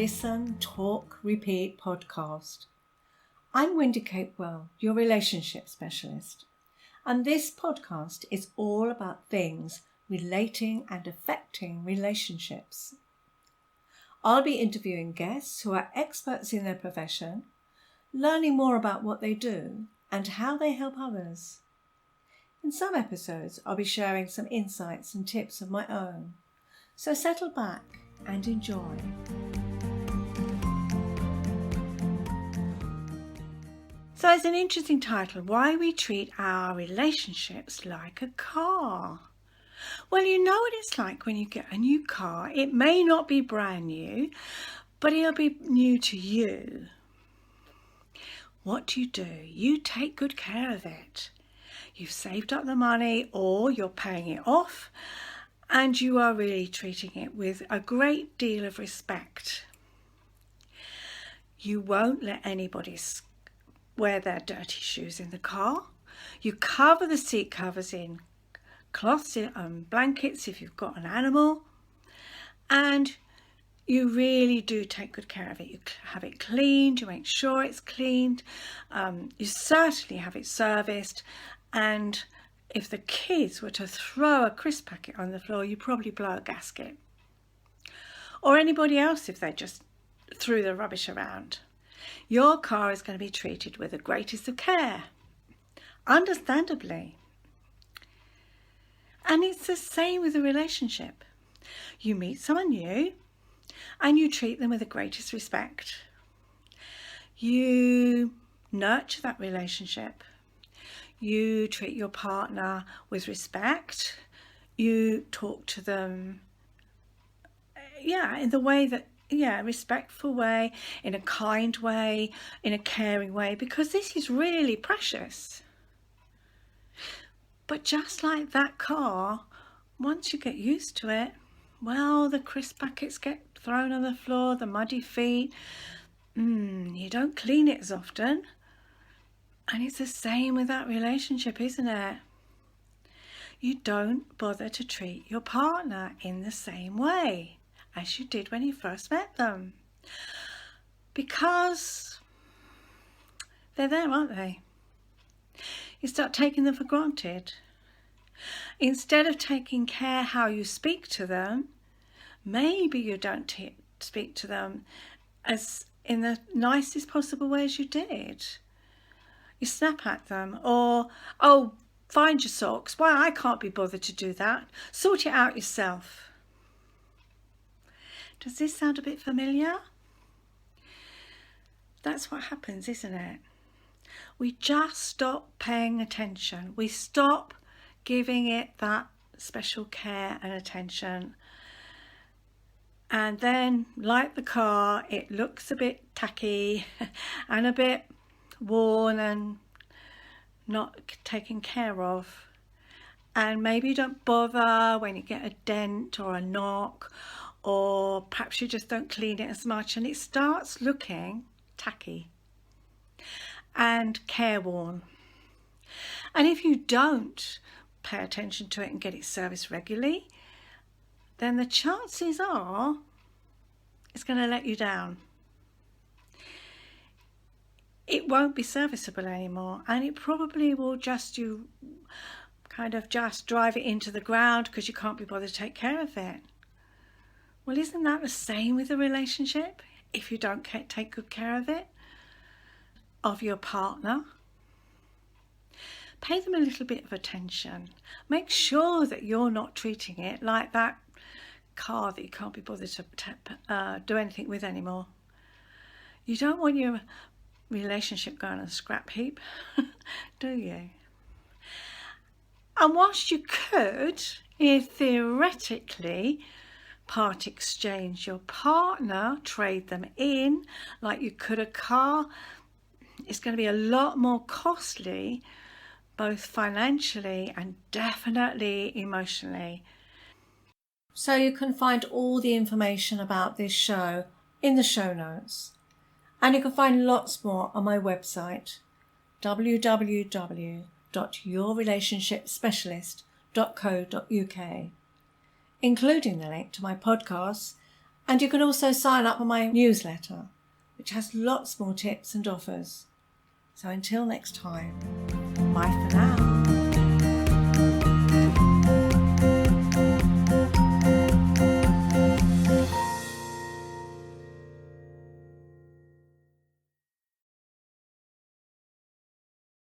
Listen, Talk, Repeat podcast. I'm Wendy Capewell, your relationship specialist, and this podcast is all about things relating and affecting relationships. I'll be interviewing guests who are experts in their profession, learning more about what they do and how they help others. In some episodes, I'll be sharing some insights and tips of my own. So settle back and enjoy. So it's an interesting title, Why We Treat Our Relationships Like a Car. Well, you know what it's like when you get a new car. It may not be brand new, but it'll be new to you. What do? You take good care of it. You've saved up the money or you're paying it off, and you are really treating it with a great deal of respect. You won't let anybody wear their dirty shoes in the car. You cover the seat covers in cloths and blankets if you've got an animal, and you really do take good care of it. You have it cleaned, you make sure it's cleaned, you certainly have it serviced, and if the kids were to throw a crisp packet on the floor, you probably blow a gasket. Or anybody else if they just threw the rubbish around. Your car is going to be treated with the greatest of care, understandably. And it's the same with a relationship. You meet someone new and you treat them with the greatest respect. You nurture that relationship. You treat your partner with respect. You talk to them, in the way that, respectful way, in a kind way, in a caring way, because this is really precious. But just like that car, once you get used to it, well, the crisp packets get thrown on the floor, the muddy feet, you don't clean it as often. And it's the same with that relationship, isn't it? You don't bother to treat your partner in the same way as you did when you first met them, because they're there, aren't they? You start taking them for granted. Instead of taking care how you speak to them, maybe you don't speak to them as in the nicest possible way as you did. You snap at them, or, oh, find your socks. Why, I can't be bothered to do that. Sort it out yourself. Does this sound a bit familiar? That's what happens, isn't it? We just stop paying attention. We stop giving it that special care and attention. And then, like the car, it looks a bit tacky and a bit worn and not taken care of. And maybe you don't bother when you get a dent or a knock, or perhaps you just don't clean it as much and it starts looking tacky and careworn. And if you don't pay attention to it and get it serviced regularly, then the chances are it's going to let you down. It won't be serviceable anymore, and it probably will just drive it into the ground because you can't be bothered to take care of it. Well, isn't that the same with a relationship? If you don't take good care of it, of your partner, pay them a little bit of attention. Make sure that you're not treating it like that car that you can't be bothered to do anything with anymore. You don't want your relationship going on a scrap heap, do you? And whilst you could, theoretically, part exchange your partner, trade them in like you could a car, it's going to be a lot more costly, both financially and definitely emotionally. So you can find all the information about this show in the show notes, and you can find lots more on my website, www.yourrelationshipspecialist.co.uk, including the link to my podcasts And you can also sign up on my newsletter, which has lots more tips and offers. So until next time, bye for now.